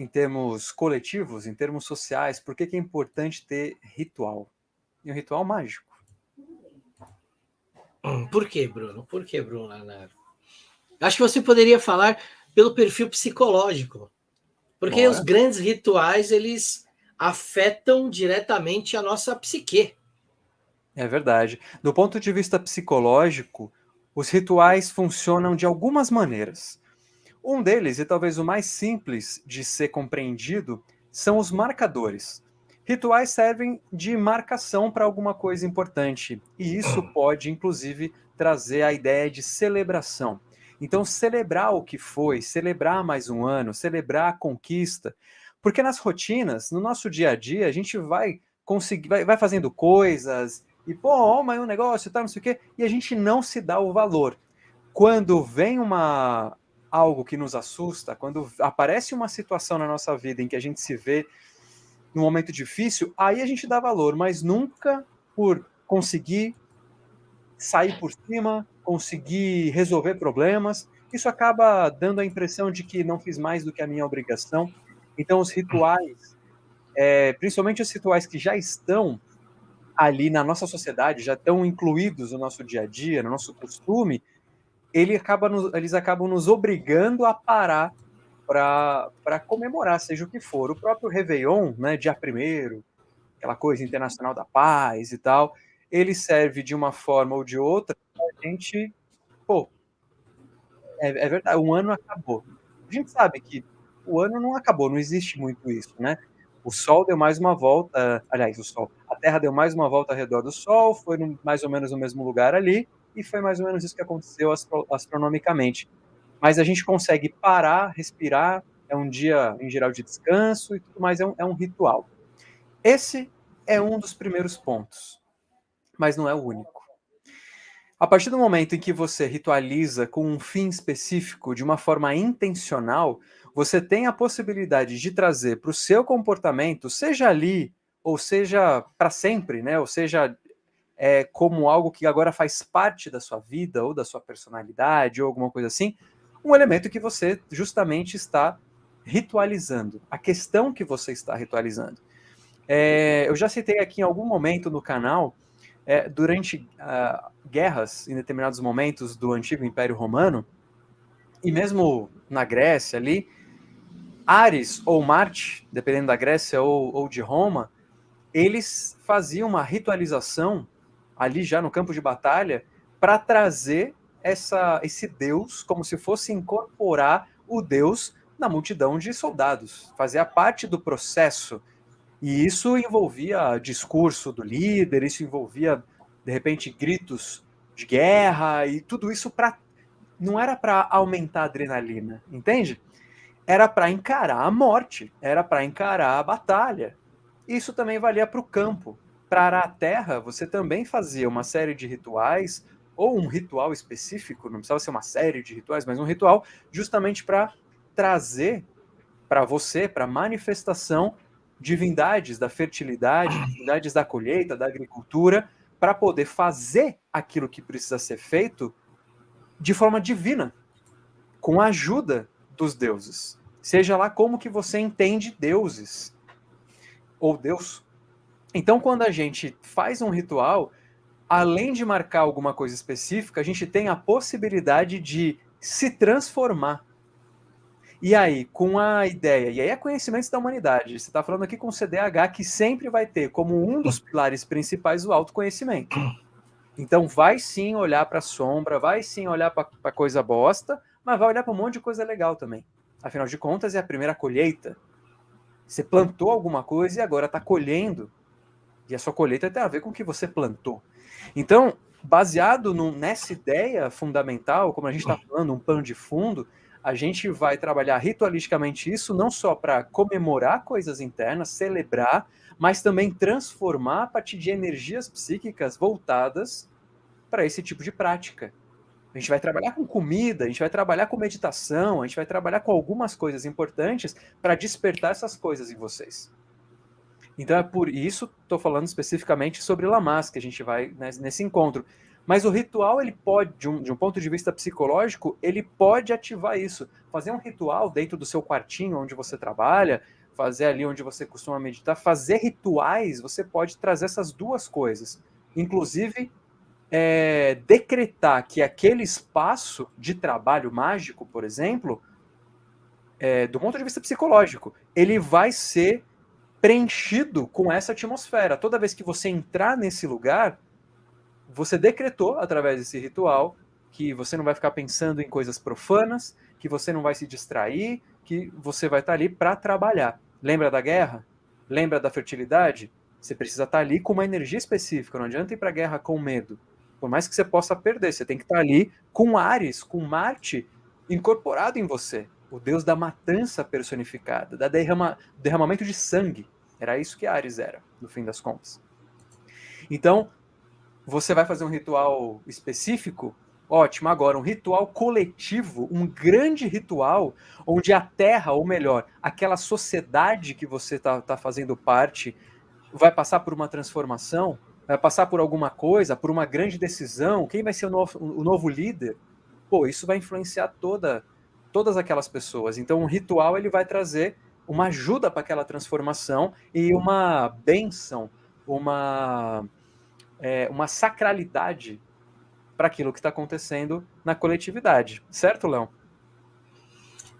em termos coletivos, em termos sociais, por que é importante ter ritual? E um ritual mágico. Por que, Bruno? Por que, Bruno Lanaro? Acho que você poderia falar pelo perfil psicológico. Porque os Bora. grandes rituais, eles afetam diretamente a nossa psique. É verdade. Do ponto de vista psicológico, os rituais funcionam de algumas maneiras. Um deles, e talvez o mais simples de ser compreendido, são os marcadores. Rituais servem de marcação para alguma coisa importante, e isso pode, inclusive, trazer a ideia de celebração. Então, celebrar o que foi, celebrar mais um ano, celebrar a conquista, porque nas rotinas, no nosso dia a dia, a gente vai conseguir, vai fazendo coisas, e pô, ó, mas um negócio e tal, não sei o quê, e a gente não se dá o valor. Quando vem algo que nos assusta, quando aparece uma situação na nossa vida em que a gente se vê num momento difícil, aí a gente dá valor, mas nunca por conseguir sair por cima, conseguir resolver problemas. Isso acaba dando a impressão de que não fiz mais do que a minha obrigação. Então, os rituais, principalmente os rituais que já estão ali na nossa sociedade, já estão incluídos no nosso dia a dia, no nosso costume, eles acabam nos obrigando a parar para comemorar, seja o que for. O próprio Réveillon, né, dia 1º, aquela coisa internacional da paz e tal, ele serve de uma forma ou de outra para a gente, pô, é verdade, um ano acabou. A gente sabe que o ano não acabou, não existe muito isso, né? O Sol deu mais uma volta, aliás, a Terra deu mais uma volta ao redor do Sol, foi mais ou menos no mesmo lugar ali, e foi mais ou menos isso que aconteceu astronomicamente. Mas a gente consegue parar, respirar, é um dia, em geral, de descanso e tudo mais, é um ritual. Esse é um dos primeiros pontos, mas não é o único. A partir do momento em que você ritualiza com um fim específico, de uma forma intencional, você tem a possibilidade de trazer para o seu comportamento, seja ali, ou seja para sempre, né? Ou seja, como algo que agora faz parte da sua vida, ou da sua personalidade, ou alguma coisa assim, um elemento que você justamente está ritualizando, a questão que você está ritualizando. Eu já citei aqui em algum momento no canal, durante guerras, em determinados momentos do antigo Império Romano, e mesmo na Grécia ali, Ares ou Marte, dependendo da Grécia ou de Roma, eles faziam uma ritualização ali já no campo de batalha para trazer esse deus, como se fosse incorporar o deus na multidão de soldados, fazia parte do processo. E isso envolvia discurso do líder, isso envolvia, de repente, gritos de guerra, e tudo isso não era para aumentar a adrenalina, entende? Era para encarar a morte, era para encarar a batalha. Isso também valia para o campo. Para arar a terra, você também fazia uma série de rituais, ou um ritual específico, não precisava ser uma série de rituais, mas um ritual justamente para trazer para você, para manifestação, divindades da fertilidade, divindades da colheita, da agricultura, para poder fazer aquilo que precisa ser feito de forma divina, com a ajuda dos deuses. Seja lá como que você entende deuses ou Deus. Então, quando a gente faz um ritual, além de marcar alguma coisa específica, a gente tem a possibilidade de se transformar. E aí, com a ideia, e aí é conhecimentos da humanidade, você está falando aqui com o CDH, que sempre vai ter como um dos pilares principais o autoconhecimento. Então, vai sim olhar para a sombra, vai sim olhar para coisa bosta, mas vai olhar para um monte de coisa legal também. Afinal de contas, é a primeira colheita. Você plantou alguma coisa e agora está colhendo. E a sua colheita tem a ver com o que você plantou. Então, baseado nessa ideia fundamental, como a gente está falando, um pano de fundo, a gente vai trabalhar ritualisticamente isso, não só para comemorar coisas internas, celebrar, mas também transformar a partir de energias psíquicas voltadas para esse tipo de prática. A gente vai trabalhar com comida, a gente vai trabalhar com meditação, a gente vai trabalhar com algumas coisas importantes para despertar essas coisas em vocês. Então é por isso estou falando especificamente sobre Lamaze, que a gente vai nesse encontro. Mas o ritual, ele pode, de um ponto de vista psicológico, ele pode ativar isso. Fazer um ritual dentro do seu quartinho, onde você trabalha, fazer ali onde você costuma meditar, fazer rituais, você pode trazer essas duas coisas. Inclusive, decretar que aquele espaço de trabalho mágico, por exemplo, do ponto de vista psicológico, ele vai ser preenchido com essa atmosfera. Toda vez que você entrar nesse lugar, você decretou, através desse ritual, que você não vai ficar pensando em coisas profanas, que você não vai se distrair, que você vai estar ali para trabalhar. Lembra da guerra? Lembra da fertilidade? Você precisa estar ali com uma energia específica, não adianta ir para a guerra com medo. Por mais que você possa perder, você tem que estar ali com Ares, com Marte incorporado em você. O deus da matança personificada, da derramamento de sangue. Era isso que Ares era, no fim das contas. Então, você vai fazer um ritual específico? Ótimo. Agora, um ritual coletivo, um grande ritual, onde a Terra, ou melhor, aquela sociedade que você está fazendo parte, vai passar por uma transformação, vai passar por alguma coisa, por uma grande decisão, quem vai ser o novo líder? Pô, isso vai influenciar todas aquelas pessoas. Então, um ritual ele vai trazer uma ajuda para aquela transformação e uma bênção, uma sacralidade para aquilo que está acontecendo na coletividade. Certo, Léo?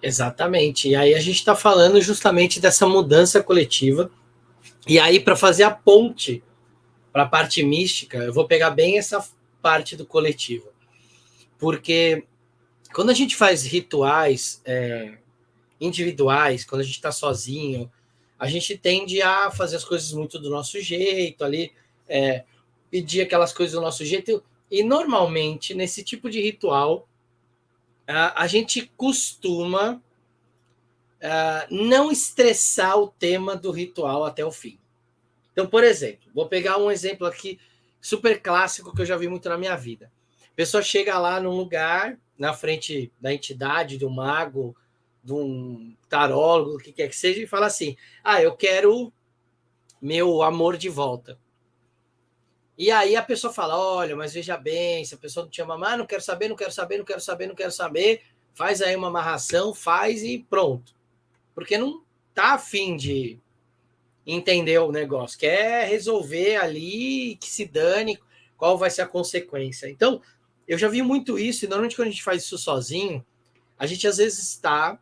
Exatamente. E aí a gente está falando justamente dessa mudança coletiva. E aí, para fazer a ponte para a parte mística, eu vou pegar bem essa parte do coletivo. Porque quando a gente faz rituais individuais, quando a gente está sozinho, a gente tende a fazer as coisas muito do nosso jeito, ali, pedir aquelas coisas do nosso jeito. E normalmente, nesse tipo de ritual, a gente costuma não estressar o tema do ritual até o fim. Então, por exemplo, vou pegar um exemplo aqui super clássico que eu já vi muito na minha vida. A pessoa chega lá num lugar, na frente da entidade, do mago, de um tarólogo, o que quer que seja, e fala assim: eu quero meu amor de volta. E aí a pessoa fala: olha, mas veja bem, se a pessoa não te ama mais, não quero saber, não quero saber, não quero saber, não quero saber, faz aí uma amarração, faz e pronto. Porque não tá afim de entender o negócio, quer resolver ali, que se dane, qual vai ser a consequência. Então, eu já vi muito isso, e normalmente quando a gente faz isso sozinho, a gente às vezes está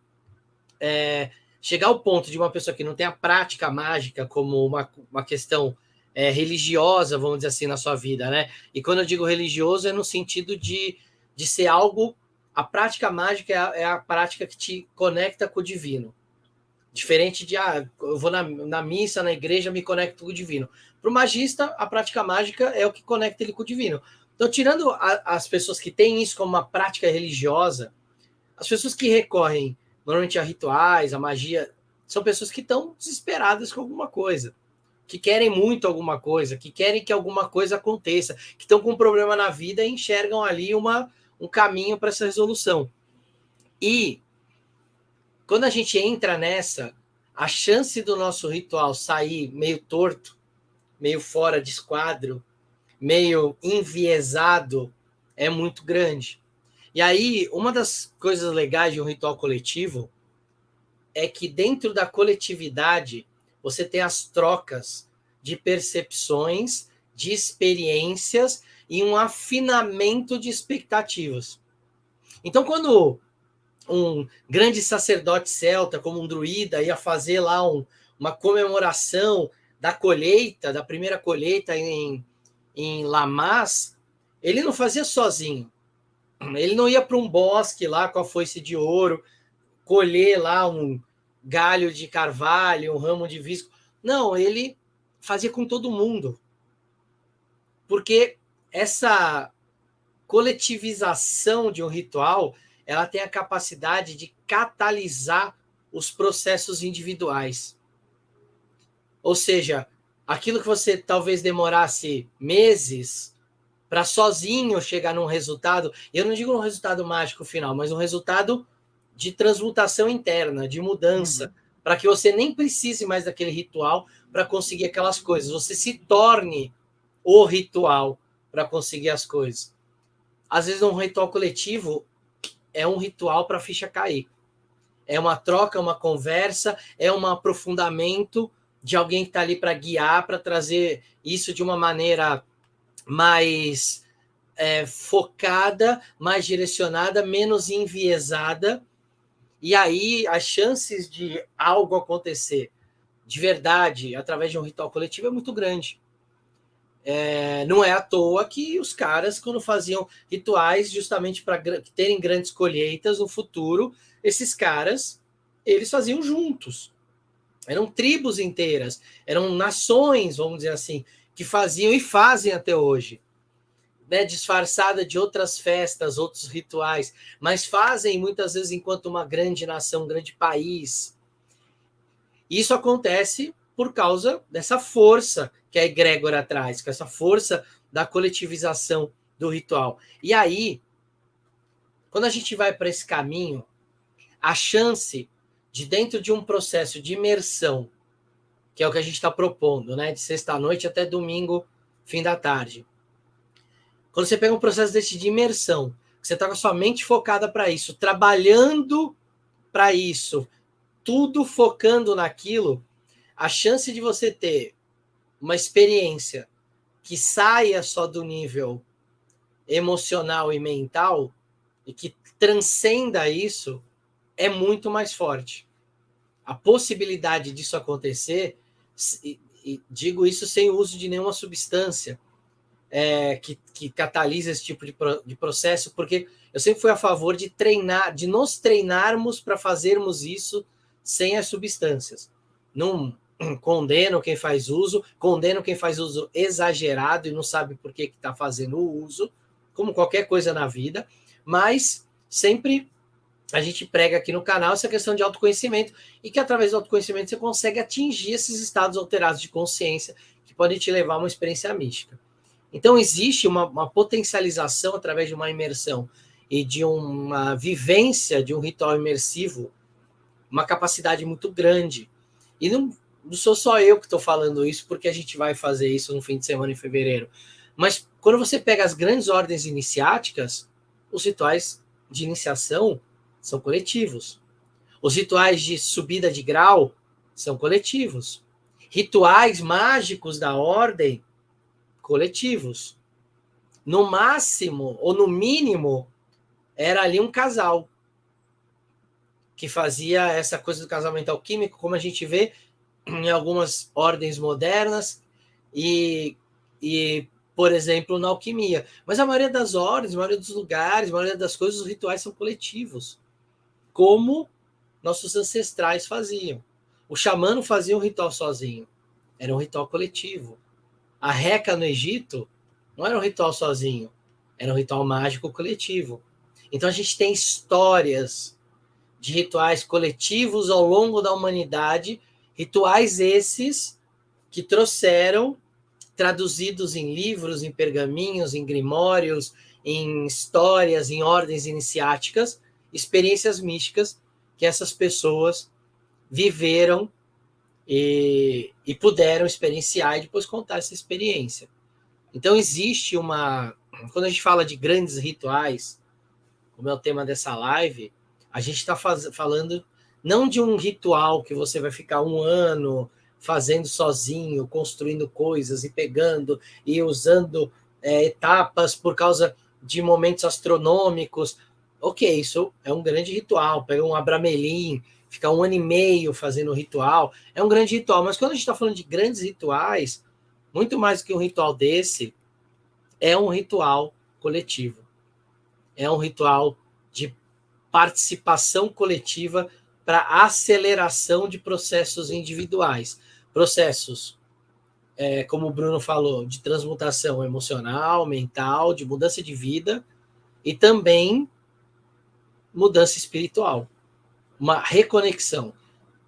chegar ao ponto de uma pessoa que não tem a prática mágica como uma questão religiosa, vamos dizer assim, na sua vida, né? E quando eu digo religioso, é no sentido de ser algo... A prática mágica é a prática que te conecta com o divino. Diferente de, eu vou na missa, na igreja, me conecto com o divino. Para o magista, a prática mágica é o que conecta ele com o divino. Então, tirando as pessoas que têm isso como uma prática religiosa, as pessoas que recorrem normalmente a rituais, a magia, são pessoas que estão desesperadas com alguma coisa, que querem muito alguma coisa, que querem que alguma coisa aconteça, que estão com um problema na vida e enxergam ali um caminho para essa resolução. E quando a gente entra nessa, a chance do nosso ritual sair meio torto, meio fora de esquadro, meio enviesado, é muito grande. E aí, uma das coisas legais de um ritual coletivo é que dentro da coletividade você tem as trocas de percepções, de experiências e um afinamento de expectativas. Então, quando um grande sacerdote celta, como um druida, ia fazer lá uma comemoração da colheita, da primeira colheita em Lamás, ele não fazia sozinho. Ele não ia para um bosque lá com a foice de ouro, colher lá um galho de carvalho, um ramo de visco. Não, ele fazia com todo mundo. Porque essa coletivização de um ritual, ela tem a capacidade de catalisar os processos individuais. Ou seja, aquilo que você talvez demorasse meses para sozinho chegar num resultado, eu não digo um resultado mágico final, mas um resultado de transmutação interna, de mudança, para que você nem precise mais daquele ritual para conseguir aquelas coisas. Você se torne o ritual para conseguir as coisas. Às vezes, um ritual coletivo é um ritual para a ficha cair. É uma troca, uma conversa, é um aprofundamento de alguém que está ali para guiar, para trazer isso de uma maneira mais focada, mais direcionada, menos enviesada. E aí as chances de algo acontecer de verdade através de um ritual coletivo é muito grande. Não é à toa que os caras, quando faziam rituais justamente para terem grandes colheitas no futuro, esses caras, eles faziam juntos. Eram tribos inteiras, eram nações, vamos dizer assim, que faziam e fazem até hoje. Né, disfarçada de outras festas, outros rituais, mas fazem muitas vezes enquanto uma grande nação, um grande país. Isso acontece por causa dessa força que a egrégora traz, com essa força da coletivização do ritual. E aí, quando a gente vai para esse caminho, a chance de, dentro de um processo de imersão, que é o que a gente está propondo, né, de sexta-noite até domingo, fim da tarde. Quando você pega um processo desse de imersão, você está com a sua mente focada para isso, trabalhando para isso, tudo focando naquilo, a chance de você ter uma experiência que saia só do nível emocional e mental e que transcenda isso é muito mais forte. A possibilidade disso acontecer, e digo isso sem o uso de nenhuma substância, que catalisa esse tipo de processo, porque eu sempre fui a favor de treinar, de nos treinarmos para fazermos isso sem as substâncias. Não condeno quem faz uso, condeno quem faz uso exagerado e não sabe por que está fazendo o uso, como qualquer coisa na vida, mas sempre a gente prega aqui no canal essa questão de autoconhecimento e que através do autoconhecimento você consegue atingir esses estados alterados de consciência que podem te levar a uma experiência mística. Então, existe uma potencialização através de uma imersão e de uma vivência de um ritual imersivo, uma capacidade muito grande. E não sou só eu que estou falando isso, porque a gente vai fazer isso no fim de semana em fevereiro. Mas quando você pega as grandes ordens iniciáticas, os rituais de iniciação são coletivos. Os rituais de subida de grau são coletivos. Rituais mágicos da ordem coletivos. No máximo, ou no mínimo, era ali um casal que fazia essa coisa do casamento alquímico, como a gente vê em algumas ordens modernas e por exemplo, na alquimia. Mas a maioria das ordens, a maioria dos lugares, a maioria das coisas, os rituais são coletivos, como nossos ancestrais faziam. O xamã não fazia um ritual sozinho, era um ritual coletivo. A Reca no Egito não era um ritual sozinho, era um ritual mágico coletivo. Então a gente tem histórias de rituais coletivos ao longo da humanidade, rituais esses que trouxeram, traduzidos em livros, em pergaminhos, em grimórios, em histórias, em ordens iniciáticas, experiências místicas que essas pessoas viveram e puderam experienciar e depois contar essa experiência. Então existe uma... Quando a gente fala de grandes rituais, como é o tema dessa live, a gente está falando não de um ritual que você vai ficar um ano fazendo sozinho, construindo coisas e pegando e usando etapas por causa de momentos astronômicos. Ok, isso é um grande ritual. Pega um Abramelin, fica 1 ano e meio fazendo ritual, é um grande ritual. Mas quando a gente está falando de grandes rituais, muito mais do que um ritual desse, é um ritual coletivo. É um ritual de participação coletiva para aceleração de processos individuais. Processos, como o Bruno falou, de transmutação emocional, mental, de mudança de vida e também mudança espiritual. Uma reconexão.